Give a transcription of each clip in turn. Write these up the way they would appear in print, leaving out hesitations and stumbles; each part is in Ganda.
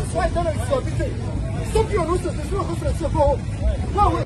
That's why Ghana is submitted. Stop your nonsense. There's no conference here. Go home. Go away.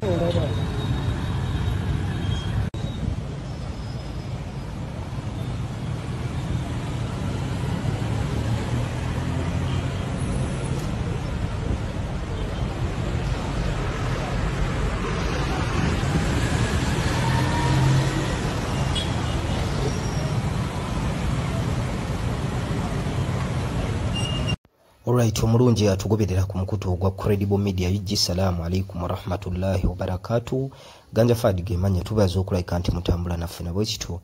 Alright, omulungi atugoberera ku mukutu ogwa Credible Media. Yijji salamu alaikum wa rahmatullahi wa barakatuh. Ganja Fadi gemanya tubaza okulike anti mutambula naffe nabwe kito.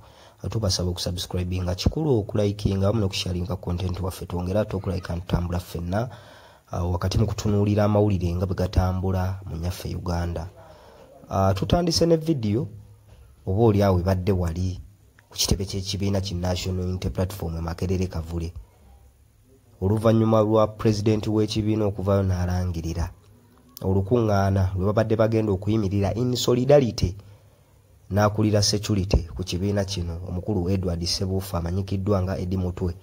Tubasaba okusubscribe nga kikulu okulikinga wamu n'okusharinga content waffe twongera okulike anti tambula ffenna wakati mu kutunuulira amawulire nga bwe gatambula mu nyaffe Uganda. Tutandise ne video oba oli awo ebadde wali ku kitebe ky'ekibiina ki National Unity Platform e Makerere Kavule. Oluvannyuma lwa president w'ekibiina okuvayo n'alangirira olukuŋŋaana lwe babadde bagenda okuyimirira in solidarity n'akulira security ku kibiina kino omukulu Edward Ssebuufu amanyikiddwa nga Eddie Mutwe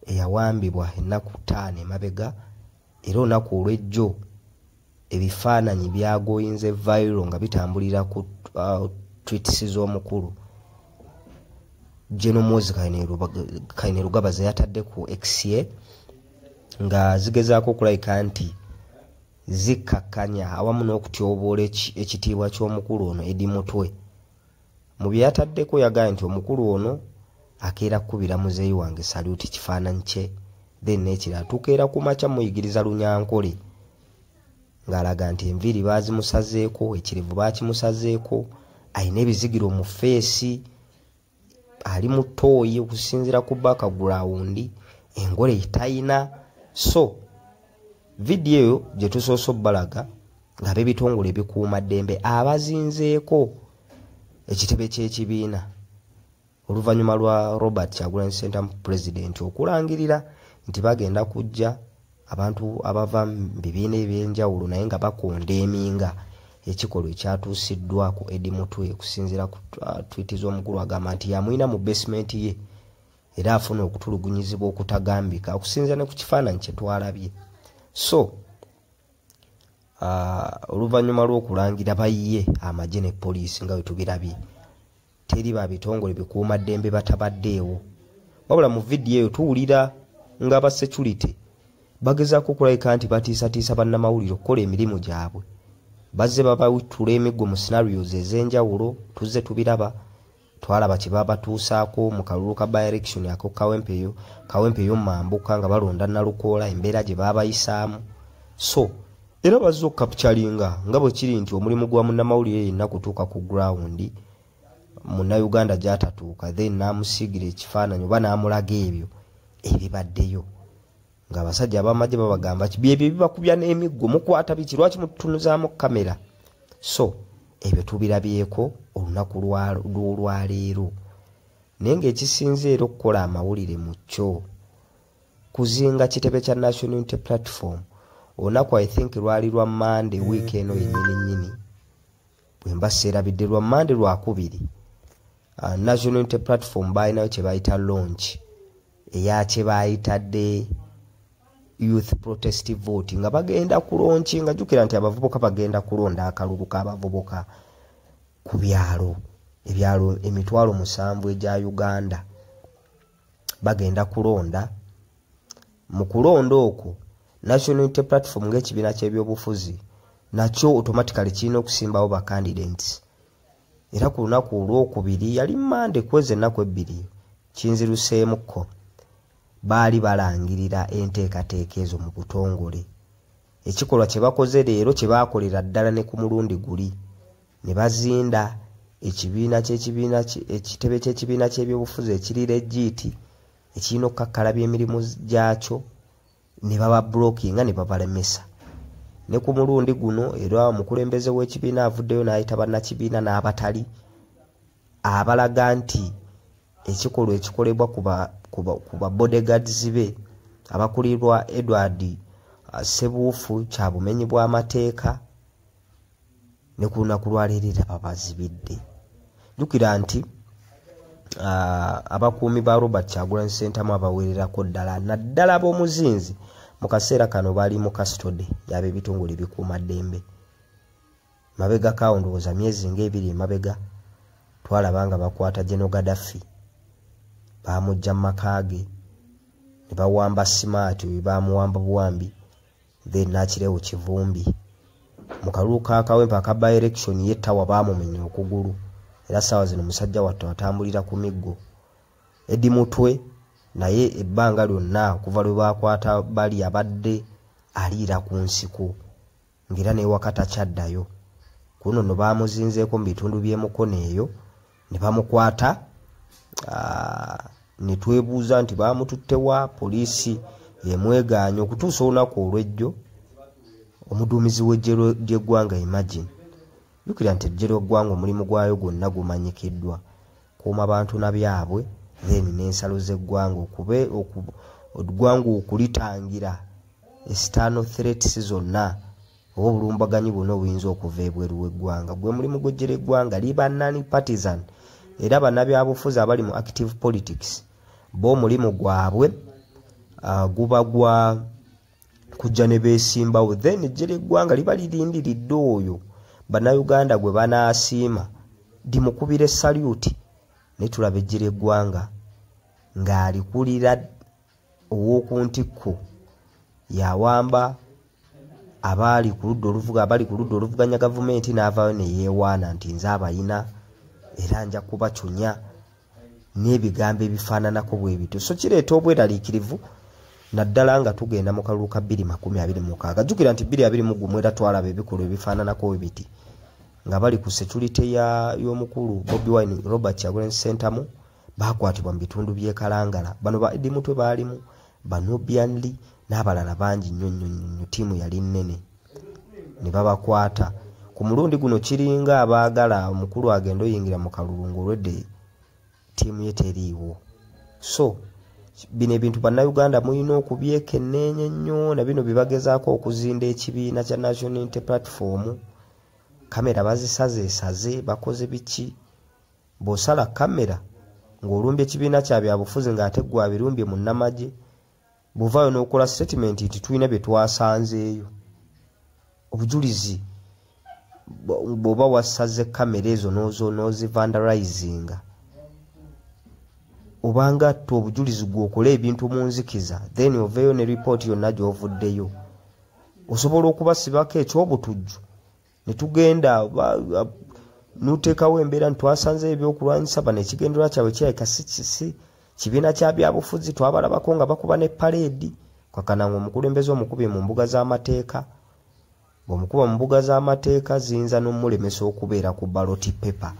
eyawambibwa ennaku 5 emabega era olunaku olw'ejjo ebifaananyi byagoyinze viral nga bitambulira ku tweets z'omukulu General Muhoozi Kainerugaba yatadde ku X nga zigezaako okulayika nti zikkakkanya awamu n'okutyoboola ekitiibwa ky'omukulu ono Eddie Mutwe. Mu bye yataddeko yagambye nti omukulu ono akeera kkubira muzeeyi wange saluti kifaananyi kye then n'ekirala tukeera ku makya muyigiriza Lunyankole ng'alaga nti enviiri baazimusazeeko ekirevu baakimusazeeko ayina ebizigiro mu feesi ali mu ttooyi okusinziira ku background engole etayina. So video eyo gye tusoose obbalaga ng'ab'ebitongole ebikuuma ddembe abazinzeeko ekitebe ky'ekibiina oluvannyuma lwa Robert Kyagulanyi Ssentamu President okulangirira nti bagenda kujja abantu abava mu bibiina eby'enjawulo naye nga bakondeeminga ekikolwa ekyatuusiddwa ku Eddie Mutwe okusinziira ku tweet z'omukulu agamba nti yamuyina mu basement ye era afuna okutulugunyizibwa okutagambika okusinziira ne ku kifaananyi kye twalabye. So oluvannyuma lw'okulangira bayiye amagye ne poliisi nga bwe tubirabye teri ba bitongole bikuuma ddembe batabaddeewo wabula mu vidiyo eyo tuwulira nga ba security bagezaako okulayika nti batiisatiisa bannamawulire okukola emirimu gyabwe bazze babawitula emiggo mu scenarios ez'enjawulo tuzze tubiraba twalaba kye babatuusaako mu kalulu ka by-election ako Kawempeyo Mambuka nga balonda Nalukoola embeera gye babayisaamu. So era bazze okukapchalinga nga bwe kiri nti omulimu gwa munnamawulire yenna kutuuka ku ground munnayuganda gy'atatuuka then n'amusiigira ekifaananyi oba n'amulaga ebyo ebibaddeyo ng'abasajja ab'amagye babagamba byebyo bibakubya n'emiggo mukwata biki lwaki mututunuzaamu kamera. So ebyo tubirabyeko olunaku lw'olwaleero naye ng'ekisinzeera okukola amawulire mu kyo kuzinga kitebe kya National Unity Platform olunaku I think lwali lwa Monday week eno yennyini bwe mba seerabidde lwa Monday lwakubiri National Unity Platform balinayo kye bayita launch eya kye bayitadde youth protest vote nga bagenda kulonchi nga jukira nti abavubuka bagenda kulonda akalulu k'abavubuka ku byalo emitwalo 7 egya Uganda bagenda kulonda. Mu kulonda okwo National Unity Platform ng'ekibiina ky'ebyobufuzi nakyo automatically kirina okusimbawo ba candidates era ku lunaku olwokubiri yali Monday kwezi ennaku 2 kinziruseemukko baali balangirira enteekateeka ezo mu butongole. Ekikolwa kye bakoze leero kye baakolera ddala ne ku mulundi guli ne bazinda ekitebe ky'ekibiina ky'ebyobufuzi ekiri legit ekirina okukakkalabya emirimu gyakyo ne baba blockinga ne babalemesa. Ne ku mulundi guno era omukulembeze w'ekibiina avuddeyo n'ayita bannakibiina n'abatali abalaga nti ekikolwa ekikolebwa kuba bodyguards be abakulirwa Edward Ssebuufu kya bumenyi bw'amateeka ne ku lunaku lwaleerera babazibidde. Jukira nti abakuumi ba Robert Kyagulanyi Ssentamu abaweererako ddala naddala ab'omuzinzi mu kaseera kano bali mu custody yabe bitongole bikuuma ddembe. Mabega kawo ndowooza myezi ng'ebiri emabega twalabanga bakwata General Gaddafi bamujja mu maka ge ne bawamba Smart bamuwamba buwambi then n'akireewo Kivumbi mu kalulu ka Kawempe aka by election yettawa baamumenya okugulu era ssaawa zino musajja wattu atambulira ku miggo. Eddi Mutwe naye ebbanga lyonna okuva lwe bakwata bali abadde aliira ku nsiko ng'era ne wakati akyaddayo. Kuno no baamuzinzeeko mu bitundu by'Emukono eyo ne bamukwata ne twebuuza nti baamututtewa poliisi emwegaanya okutuusa olunaku olw'ejjo. Omuduumizi w'eggye ly'eggwanga imagine jjukira nti eggye ly'eggwanga omulimu gwayo gwonna gumanyikiddwa kuuma abantu na byabwe then n'ensalo z'eggwanga eggwanga okulitangira external threats zonna oba obulumbaganyi bwonna obuyinza okuva ebweru w'eggwanga. Gwe mulimu gw'eggye ly'eggwanga liba nani partisan era bannabyabufuzi abali mu active politics bo omulimu gwabwe guba gwa kujja ne beesimbawo then eggye ly'eggwanga liba lirindiridde oyo bannayuganda gwe banaasiima dimukubira saluti. Ne tulaba eggye ly'eggwanga ng'alikulira ow'oku ntikko yawamba abali ku ludda oluvuganya gavumenti n'avaayo ne yeewaana nti nze abayina era nja kubacunya n'ebigambo ebifaananako bwe bityo. So kireeta obweraliikirivu naddala nga tugenda mu kalulu ka 2026. Jjukira nti 2021 era twalaba ebikolwa ebifaananako bwe biti nga bali ku security y'omukulu Bobi Wine Robert Kyagulanyi Ssentamu baakwatibwa mu bitundu by'e Kalangala. Bano ba Eddi Mutwe baalimu, bano Byanli n'abalala bangi nnyo ttiimu yali nnene ne babakwata. Ku mulundi guno kiringa abaagala omukulu agenda oyingira mu kalulu ng'olwedde ttiimu ye teriiwo. So bino ebintu bannayuganda mulina okubyekenneenya ennyo na bino bibagezaako okuzinda ekibiina kya National Unity Platform. Kamera bazisazeesaze bakoze biki? Bw'osala kamera ng'olumbye ekibiina kya byabufuzi ng'ate gwe abirumbye mu nnamagye bw'ovaayo n'okola statement nti tulina bye twasanzeeyo. Obujulizi bw'oba wasaze kamera ezo n'ozivandalizinga obanga tte obujulizi gw'okola ebintu mu nzikiza then oveeyo ne ripooti yonna gy'ovuddeyo osobola okubasibako eky'obutujju ne tugenda n'oteekawo embeera nti twasanzeyo ebyokulwanyisa bano ekigendererwa kyabwe kirabika si kibiina kya byabufuzi twabalabako nga bakuba ne paleedi kwakananga omukulembeze omukubye mu mbuga z'amateeka. Bw'omukuba mu mbuga z'amateeka ziyinza n'omulemesa okubeera ku ballot paper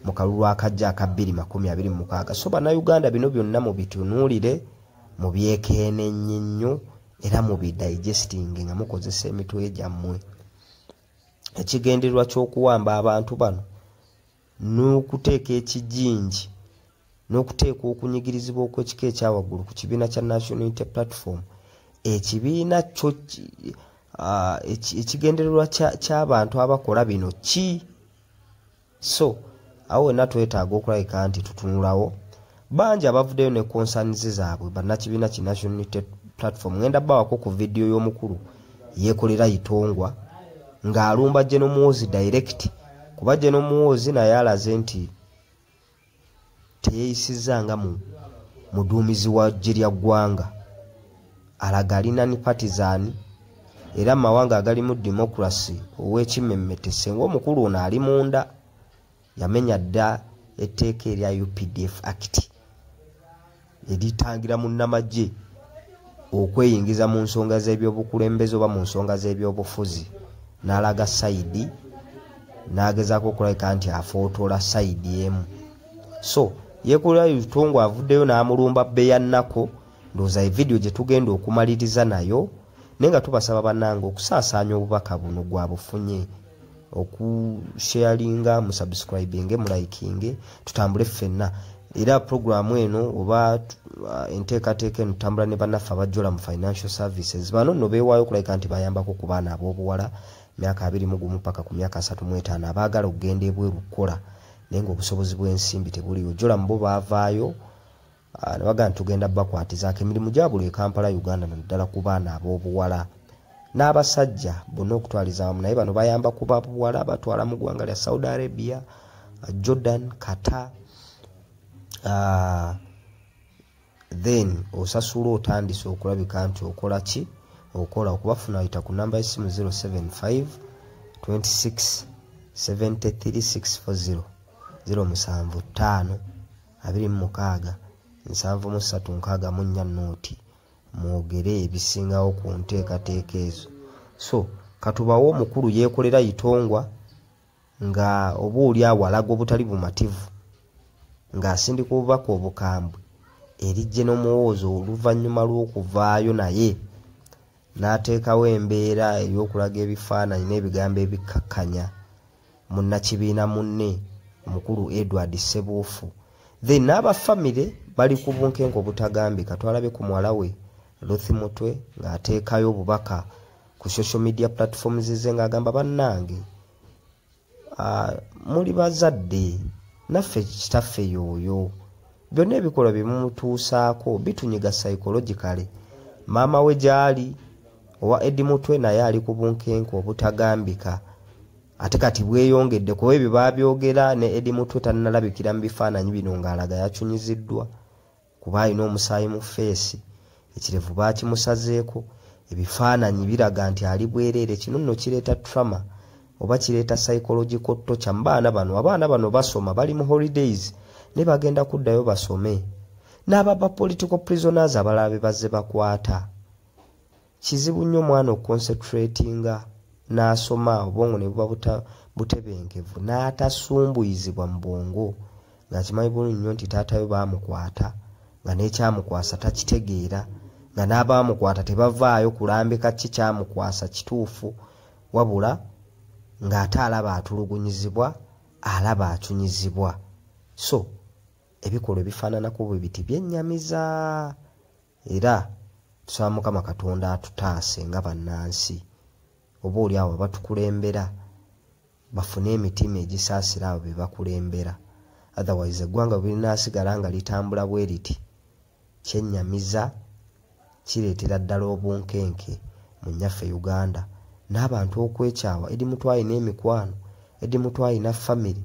mu kalulu akajja aka 2026. So bannayuganda bino byonna mubitunuulire mubyekeenenye nnyo era mubidigesting nga mukozesa emitwe gyammwe. Ekigendererwa ky'okuwamba abantu bano n'okuteeka ekijinji n'okuteeka okunyigirizibwa okw'ekika ekyawaggulu ku kibiina kya National Unity Platform. Ekibiina kyo ekigendererwa ky'abantu abakola bino ki? So awo wenna twetaaga okulabika nti tutunulawo bangi abavuddeyo ne concerns zaabwe bannakibiina ki National Unity Platform. Ngenda bawako ku vidiyo y'omukulu yeekolera Itongwa ng'alumba General Muhoozi direct kuba General Muhoozi naye alaze nti teyeeyisizza nga muduumizi wa ggye lya ggwanga alaga alina ni partisan era mawanga agalimu democracy ow'ekimmemmete senga omukulu ono ali munda yamenya dda etteeka erya UPDF Act eritangira munnamagye okweyingiza mu nsonga z'ebyobukulembeze oba mu nsonga z'ebyobufuzi n'alaga sayidi n'agezaako okulabika nti afootola sayidi emu. So yeekolera Itongwa avuddeyo n'amulumba bbeeya nnako ndowooza evidiyo gye tugenda okumaliriza nayo naye nga tubasaba bannange okusaasaanya obubaka buno gwabufunye okusharinga musubscribinge mulayikinge tutambule ffenna era programu eno oba enteekateeka eno tutambula ne bannaffe abajjola mu financial services. Bano nno beewaayo okulabika nti bayambako ku baana ab'obuwala myaka 21 paka ku myaka 35 abaagala okugenda ebweru kukola naye ng'obusobozi bw'ensimbi tebuliyo. Jjola mu bo baavaayo Nebaga ntugenda bakwatizaako emirimu gya buli e Kampala Uganda naddala ku baana ab'obuwala n'abasajja bonna okutwaliza wamu naye bano bayamba ku babuwala batwala mu ggwanga lya Saudi Arabia, Jordan, Qatar. Then osasula otandise okulabika nti okola ki okola okubafuna ayita ku namba y'essimu 075 26 73640 075 26 736 nooti mwogere ebisingawo ku nteekateeka ezo. So katubawo omukulu yeekolera Itongwa nga obuuli awo alaga obutali bumativu ng'asindika obubaka obukambwe erijje n'omuwoozo oluvannyuma lw'okuvaayo naye n'ateekawo embeera ey'okulaga ebifaananyi n'ebigambo ebikkakkanya munnakibiina munne omukulu Edward Ssebuufu. Then n'abafamire bali ku bunkenke obutagambika. Twalabe ku muwala we Ruth Mutwe ng'ateekayo obubaka ku social media platforms ze ng'agamba bannange muli bazadde naffe kitaffe yooyo byonna ebikolwa bye mumutuusaako bitunyiga psychologically. Maama we gy'ali owa Eddie Mutwe naye ali ku bunkenke obutagambika ate kati bweyongedde kuba ebyo baabyogera ne Eddie Mutwe tannalabikira mu bifaananyi bino ng'alaga yakyunyiziddwa kuba alina omusaayi mu feesi ekirevu baakimusazeeko ebifaananyi biraga nti ali bwereere. Kino nno kireeta trauma oba kireeta psychological torture mu baana bano. Abaana bano basoma bali mu holidays ne bagenda kuddayo basome n'ababa political prisoners abalala be bazze bakwata. Kizibu nnyo mwana okoncentratinga n'asoma obwongo ne buba butebenkevu n'atasumbuyizibwa mu bwongo ng'akimanyi bulungi nnyo nti taatayo baamukwata nga n'ekyamukwasa takitegeera nga n'abaamukwata tebavaayo kulambika ki kyamukwasa kituufu wabula ng'ate alaba atulugunyizibwa alaba akyunyizibwa. So ebikolwa ebifaananako bwe biti byennyamiza era tusaba Mukama Katonda atutaase nga bannansi oba oli awo batukulembera bafune emitima egisaasira abo be bakulembera. Otherwise eggwanga bwe linaasigala nga litambula bwe riti kyennyamiza kireetera ddala obunkenke mu nnyaffe Uganda n'abantu okwekyawa. Eddie Mutwe alina emikwano, Eddie Mutwe alina famire.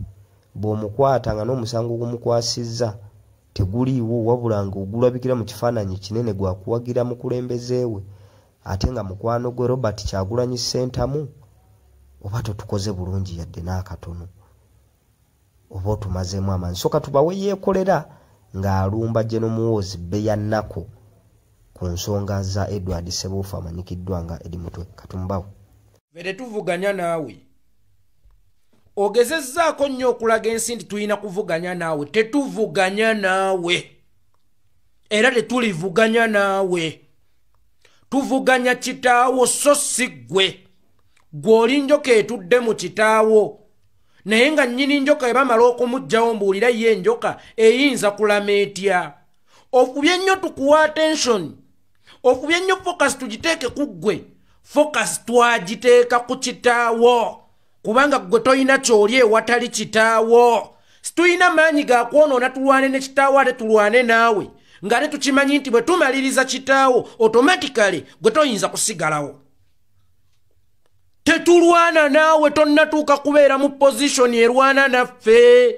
Bw'omukwata nga n'omusango gumukwasizza teguliiwo wabula nga ogulabikira mu kifaananyi kinene gwakuwagira mukulembeze we ate nga mukwano gwe Robert Kyagulanyi Ssentamu, oba totukoze bulungi yadde n'akatono oba otumazeemu amaanyi. So katubawe yeekolera ng'alumba General Muhoozi Bbeya Nnako ku nsonga za Edward Ssebuufu amanyikiddwa nga Eddie Mutwe. Katumbawo vede tuvuganya naawe ogezezzaako nnyo okulaga ensi nti tulina kuvuganya naawe. Tetuvuganya naawe era tetulivuganya naawe. Tuvuganya kitaawo so si ggwe. Gw'oli njoka etudde mu kitaawo naye nga nnyini njoka ebamala okumuggyawo mbuulira ye enjoka eyinza kulama etya. Ofubye nnyo tukuwa attention, ofubye nnyo focus tugiteeke ku ggwe. Focus twagiteeka ku kitaawo kubanga ggwe toyina ky'oli ewatali kitaawo. Situyina maanyi ga kwonoona tulwane ne kitaawo ate tulwane naawe ng'ate tukimanyi nti bwe tumaliriza kitaawo automatically gwe toyinza kusigalawo. Tetulwana naawe, tonnatuuka kubeera mu position erwana naffe.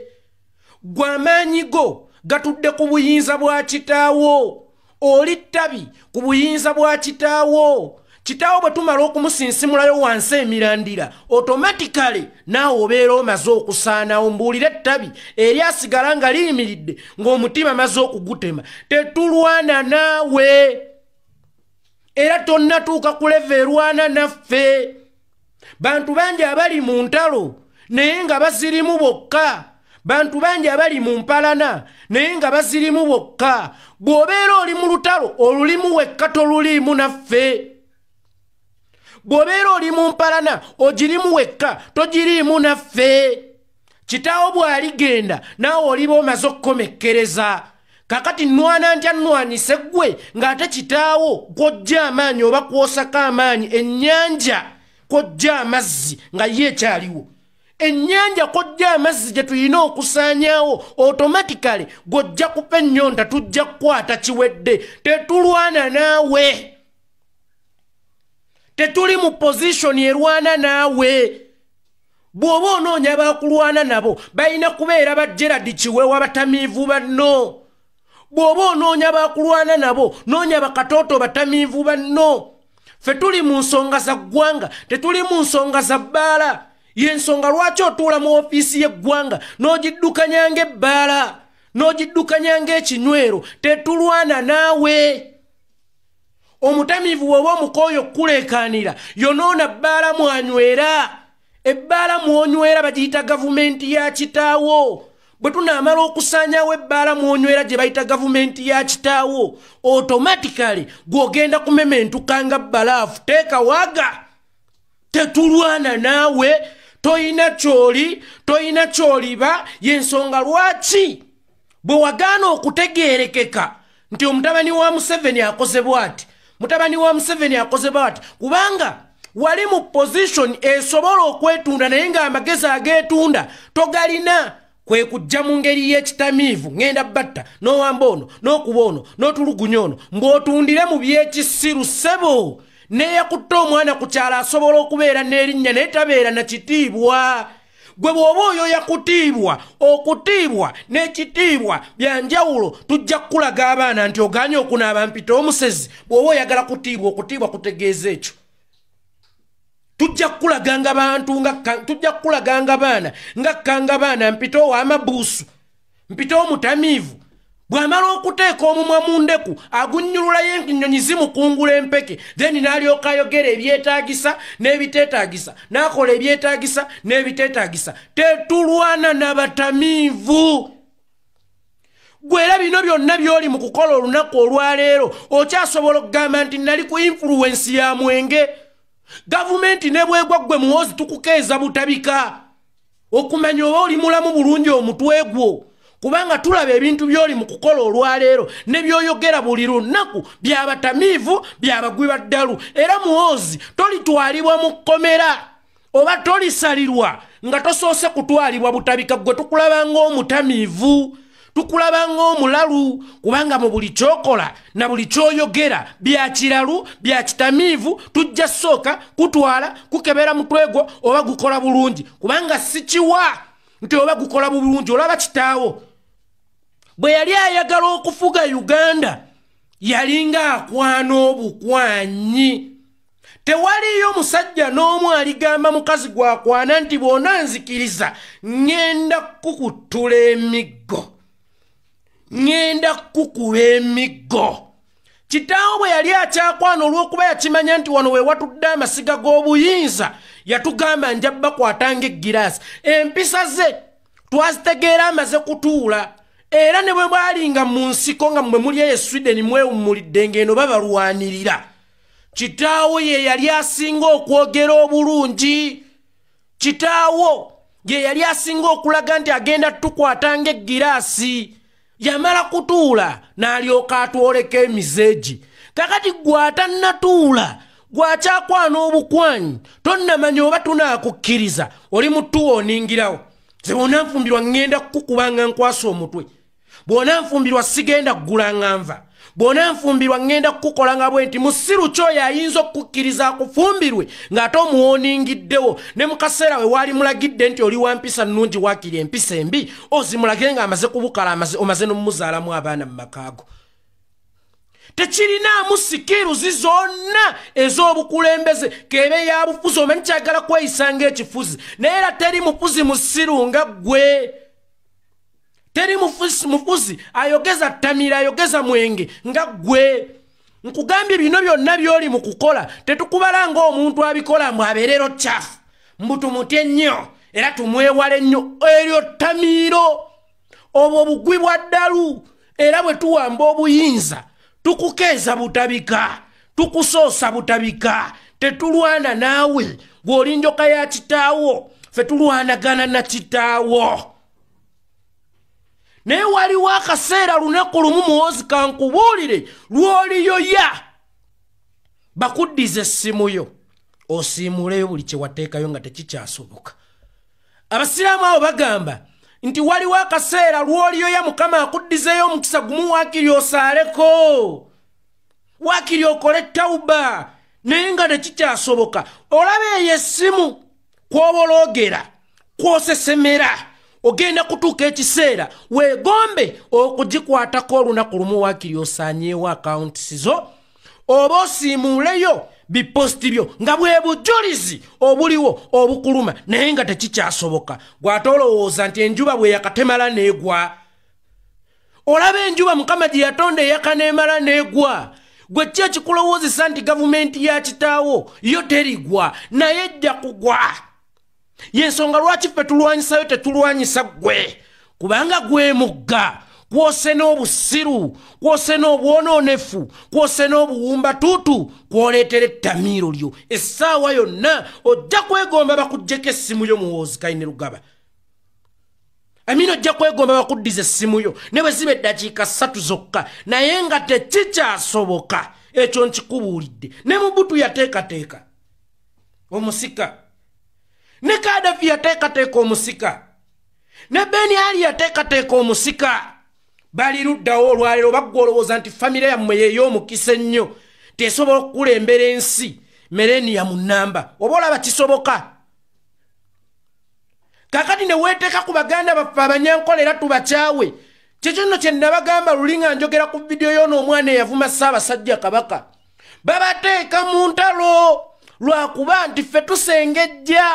Gwe amaanyi go gatudde ku buyinza bwa kitaawo, oli ttabi ku buyinza bwa kitaawo. Kitaawo bwe tumala okumusinsimulayo wansi emirandira automatically naawe obeera omaze okusaanawo. Mbuulira ettabi eryasigala nga liyimiridde ng'omutima maze okugutema. Tetulwana naawe era tonnatuuka ku leva erwana naffe. Bantu bangi abali mu ntalo naye nga bazirimu bokka. Bantu bangi abali mu mpalana naye nga bazirimu bokka. Bw'obeera oli mu lutalo olulimu wekka toluliimu naffe. Bw'obeera oli mu mpalana ogirimu wekka togiriimu naffe. Kitaawo bw'aligenda naawe oliba omaze okukomekkereza. Kakati nnwana ntya nnwanyise ggwe ng'ate kitaawo gw'ojja amaanyi oba kwosako amaanyi ennyanja kw'ojja amazzi nga ye ekyaliwo. ennyanja kojja amazzi gye tulina okusaanyaawo automatically gojja kupa ennyonta tujja kukwata kiwedde tetulwana naawe tetuli mu position erwana naawe bw'oba onoonya baakulwana nabo balina kubeera ba Gerard Kiweewa batamiivu banno bw'oba onoonya baakulwana nabo noonya bakatooto batamiivu banno ffe tuli mu nsonga za ggwanga tetuli mu nsonga za bbaala y'ensonga lwaki otuula mu ofiisi y'eggwanga n'ogiddukanyanga ebbaala n'ogiddukanyanga ekinywero tetulwana naawe omutamiivu bw'oba omukooyo okukuleekaanira yonoona bbaala mwanywera ebbaala mwonywera bagiyita gavumenti ya kitaawo bwe tunaamala okusaanyaawo ebbaala mwonywera gye bayita gavumenti ya kitaawo automatically gw'ogenda kumementukanga bbalaafu teeka waaga tetulwana naawe toyina kyoli toyina kyoliba y'ensonga lwaki bwe wagaana okutegeerekeka nti omutabani wa Museveni akoze bw'ati mutabani wa Museveni akoze bw'ati kubanga wali mu position esobola okwetunda naye ng'amagezi ageetunda togalina kwe kujja mu ngeri y'ekitamiivu ngenda batta n'owamba ono n'okuba ono n'otulugunya ono mbw'otundire mu by'ekisiru ssebo n'eyakutta omwana ku kyalo asobola okubeera n'erinnya naye tabeera na kitiibwa gwe bw'oba oyo yakutiibwa okutiibwa n'ekitiibwa bya njawulo tujja kukulaga abaana nti oganye okunaaba mpita omusezi bw'oba oyagala kutiibwa okutiibwa kutegeeza ekyo tujja kukulaganga bantu tujja kukulaganga baana ngakkanga baana mpita ow'amabuusu mpita omutamiivu bw'amala okuteeka omumwa mu ndeku agunnyululayo ennyonyi zimukungula empeke then n'alyoka ayogera ebyetaagisa n'ebiteetaagisa n'akola ebyetaagisa n'ebiteetaagisa tetulwana n'abatamiivu gwe era bino byonna by'oli mu kukola olunaku olwaleero okyasobola okugamba nti nali ku influence ya mwenge gavumenti ne bwegwa gwe muwozi tukukeeza butabika okumanya oba oli mulamu bulungi omutwe gwo kubanga tulaba ebintu by'oli mu kukola olwaleero ne by'oyogera buli lunaku by'abatamiivu by'abagwi baddalu era muwozi tolitwalibwa mu kkomera oba tolisalirwa nga tosoose kutwalibwa butabika gwe tukulaba ng'omutamiivu tukulaba ng'omulalu kubanga mu buli kyokola na buli kyoyogera bya kiralu bya kitamiivu tujja sooka kutwala kukebera mutwe gwo oba gukola bulungi kubanga si kiwa nti oba gukola bulungi olaba kitaawo bwe yali ayagala okufuga Uganda yalinga akwana obukwanyi tewaliyo musajja n'omu aligamba mukazi gwakwana nti bw'ona nzikiriza ngenda kukutula emiggo ngenda kukuba emiggo kitaawo bwe yali akyakwana olw'okuba yakimanya nti wano we watudde amasiga g'obuyinza yatugamba nja bakwatanga eggiraasi empisa ze twazitegeera amaze kutuula era ne bwe bwalinga mu nsiko nga mmwe muli eyo Sweden mwewummulidde ng'eno babalwanirira kitaawo ye yali asinga okwogera obulungi kitaawo ye yali asinga okulaga nti agenda tukwatanga eggiraasi yamala kutuula n'alyoka atwoleka emizeegi kakati gw'atannatuula gwakyakwana obukwanyi tonnamanya oba tunaakukkiriza oli mutuwa oningirawo ze bw'ona nfumbirwa ngenda kukukubanga nkwasa omutwe bw'ona nfumbirwa sigenda kugulanga nva bw'ona nfumbirwa ngenda kukukola nga bwe nti musiru kyoyo ayinza okukkiriza akufumbirwe ng'ate omuwoningiddewo ne mu kaseera we waali mulagidde nti oli wa mpisa nnungi waakiri empisa embi ozimulage ng'amaze kubukala omaze n'omumuzaalamu abaana mu makaago tekirinaamu sikiruzi zonna ez'obukulembeze kebe ya bufuzi omanyi kyagala kweyisa ng'ekifuzi naye era teri mufuzi musiru nga ggwe teri mufuzi ayogeza ttamira ayogeza mwenge nga ggwe nkugambye bino byonna by'oli mu kukola tetukubala ng'omuntu abikola mbu abeerero kyafu mbu tumutye nnyo era tumwewale nnyo eryo ttamiiro obwo bugwi bwa ddalu era bwe tuwamba obuyinza tukukeeza butabika tukusoosa butabika tetulwana naawe gw'oli njoka ya kitaawo ffe tulwanagana na kitaawo naye waliwo akaseera lunaku lumu muwozi kankubuulire lw'oliyoya bakuddiza essimu yo osiimuleyo buli kye wateekayo nga tekikyasoboka abasiraamu abo bagamba nti waliwo akaseera lw'oliyo ya Mukama akuddizeeyo omukisa gumu waakiri osaaleko waakiri okole tawuba naye nga tekikyasoboka olaba eyo essimu kw'obologera kw'osesemera ogenda kutuuka ekiseera weegombe okugikwatako olunaku lumu waakiri osaanyeewo akawuntisi zo oba osiimuuleyo biposti byo nga bwe bujulizi obuliwo obukuluma naye nga tekikyasoboka gw'ate olowooza nti enjuba bwe yakatemala neegwa olaba enjuba Mukama gye yatonda eyakaneemala neegwa gwe ki ekikulowoozesa nti gavumenti ya kitaawo yo terigwa naye ejja kugwa yensonga lwaki ffe tulwanyisayo tetulwanyisa gwe kubanga gwe mugga kwose n'obusiru kwose n'obwonoonefu kwose n'obuwumba tuutu kwoleetera ettamiiro lyo essaawa yonna ojja kwegomba bakuggyeko essimu yo muwoozi Kayini Rugaba amino ojja kwegomba bakuddiza essimu yo ne bwe ziba eddakiika 3 zokka naye nga tekikyasoboka ekyo nkikubuulidde ne Mubutu yateekateeka omusika ne Kadafi yateekateeka omusika ne Ben Ali yateekateeka omusika bali luddawo olwaleero baggwa olowooza nti famire yammwe yeey'omukisa ennyo tesobola okukulembera ensi merenia mu nnamba oba olaba kisoboka kakati ne weeteeka ku baganda baffe abanyankola era tubakyawe kyekyo nno kye nabagamba luli nga njogera ku vidiyo y'onoomwana eyavuma Ssaabasajja Kabaka babateeka mu ntalo lwakuba nti ffe tusengejja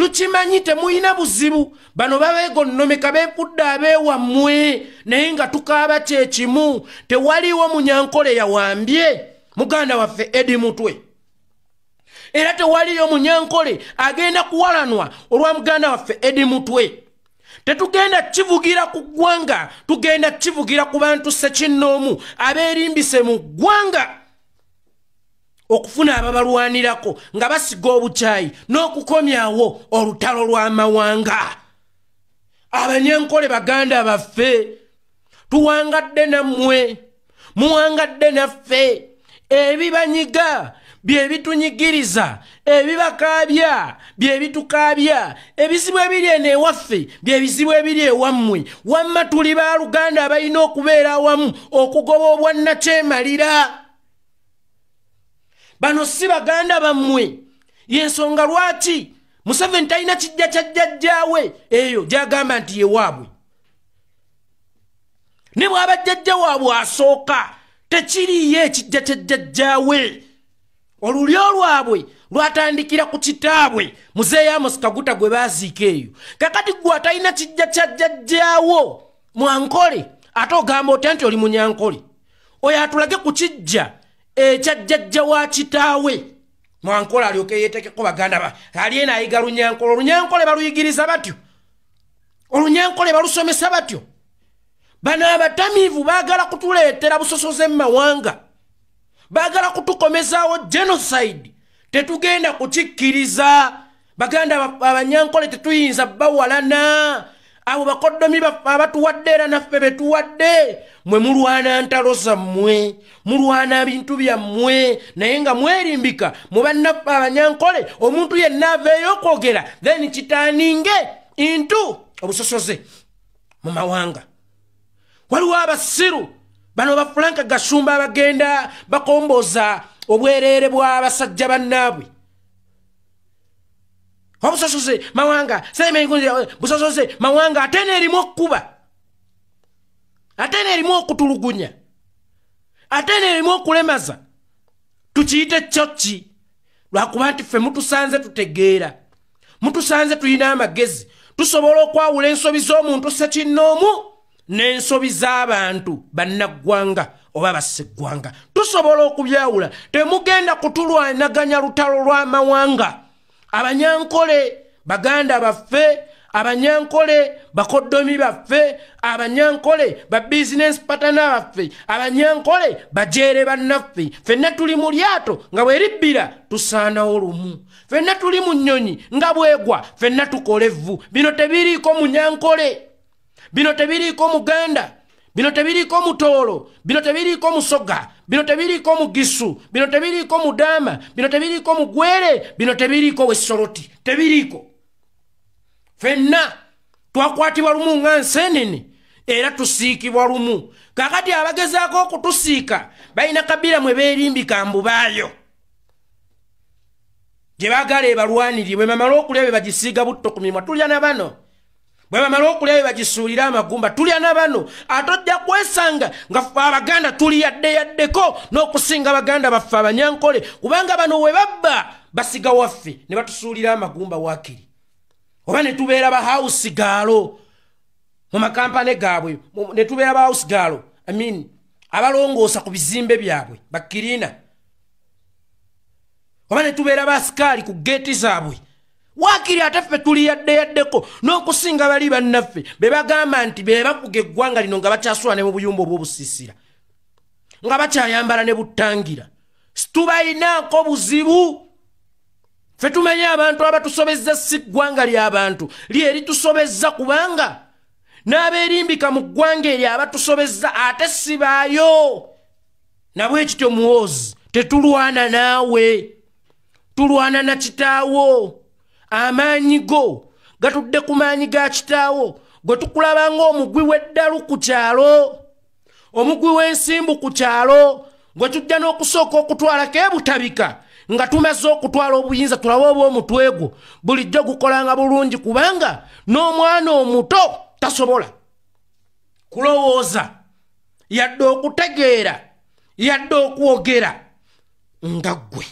tukimanyi temuyina buzibu bano babeegonnomeka beefudde abeewammwe naye nga tukaaba kyekimu tewaliwo munyankole yawambye muganda waffe Edi Mutwe era tewaliyo munyankole agenda kuwalanwa olwa muganda waffe Edi Mutwe tetugenda kivugira ku ggwanga tugenda kivugira ku bantu ssekinnoomu abeerimbise mu ggwanga okufuna ababalwanirako nga basiga obukyayi n'okukomyawo olutalo lw'amawanga abanyankole baganda baffe tuwangadde nammwe muwangadde naffe ebibanyiga bye bitunyigiriza ebibakaabya bye bitukaabya ebizibu ebiri eno ewaffe bye bizibu ebiri ewammwe wamma tuli baaluganda abalina okubeera awamu okugoba obwannakyemalira bano si baganda bammwe yensonga lwaki Museveni talina kijja kya jjajjaawe eyo gyagamba nti yewaabwe ne bw'aba jjajja waabwe asooka tekiriyo ekijja kya jjajjaawe olulyo lwabwe lwatandikira ku kitaabwe Muzeeyi Amos Kaguta gwe baaziika eyo kakati gwe atalina kijja kya jjajjaawo mwankole ate ogamba otya nti oli munyankole oyo atulage ku kijja ekya jjajja wa kitaawe mwankole alyoke yeetekeko baganda ba aliena ayiga lunyankole olunyankole baluyigiriza batyo olunyankole balusomesa batyo bano abatamiivu baagala kutuleetera busosoze mu mawanga baagala kutukomezaawo genocide tetugenda kukikkiriza baganda abanyankole tetuyinza bawalana abo bakoddomi abatuwadde era naffe betuwadde mwe mulwana ntalo zammwe mulwana bintu byammwe naye nga mwerimbika mu bannaffe abanyankole omuntu yenna aveeyo okwogera then kitaaninge intu obusosoze mu mawanga waliwo abasiru bano ba Frank Gashumba abagenda bakomboza obwereere bw'abasajja bannaabwe obusosoze mawanga busosoze mawanga ate n'erimu okkuba ate n'erimu okutulugunya ate n'erimu okulemaza tukiyite kyokki lwakuba nti ffe mutusanze tutegeera mutusanze tulina amagezi tusobola okwawula ensobi z'omuntu ssekinnoomu n'ensobi z'abantu bannaggwanga oba basseggwanga tusobola okubyawula temugenda kutulwanaganya lutalo lw'amawanga abanyankole baganda baffe abanyankole bakoddomi baffe abanyankole ba business partner baffe abanyankole bajeere bannaffe ffenna tuli mu lyato nga bweribbira tusaanawo lumu ffenna tuli mu nnyonyi nga bwegwa ffenna tukola evvu bino tebiriiko munyankole bino tebiriiko muganda bino tebiriiko mutoolo bino tebiriiko musoga bino tebiriiko mugisu bino tebiriiko mudama bino tebiriiko mugwere bino tebiriiko wesoloti tebiriiko fenna twakwatibwa lumu nga nsenene era tusiikibwa lumu. Kakati abagezaako okutusiika balina Kabila mwe beerimbika mbu baayo gye baagala ebalwanirire. Bwe bamala okulya bwe bagisiiga butto ku mimwa tulya na bano, bwe bamala okulya bwe bagisuulira amagumba tulya na bano. Ate ojja kwesanga nga ffe Abaganda tuli yaddeko n'okusinga Abaganda baffe Abanyankole, kubanga bano we babba basiga waffe ne batusuulira amagumba waakiri, oba ne tubeera ba house gaalo mu makampane gaabwe, ne tubeera ba house gaalo abalongoosa ku bizimbe byabwe bakirina, oba ne tubeera ba sikaali ku geeti zaabwe waakiri. Ate ffe tuli yaddeko n'okusinga bali bannaffe be bagamba nti be bakuga eggwanga lino nga bakyasula ne mu buyumba obw'obusiisira, nga bakyayambala ne buttangira. Situbayinaako buzibu. Ffe tumenye abantu abatusobezza si ggwanga ly'abantu lyeri tusobezza, kubanga n'abeerimbika mu ggwanga eryo abatusobezza ate si baayo. Nabwe kityo muwozi tetulwana naawe, tulwana na kitaawo. Amaanyi go gatudde ku maanyi ga kitaawo, gwe tukulaba ng'omugwi w'eddalu ku kyalo, omugwi w'ensimbu ku kyalo, gwe tujja n'okusooka okutwalako ebutabika nga tumaze okutwala obuyinza tulabe oba omutwe gwo bulijjo gukolanga bulungi, kubanga n'omwana omuto tasobola kulowooza yadde okutegeera yadde okwogera nga ggwe.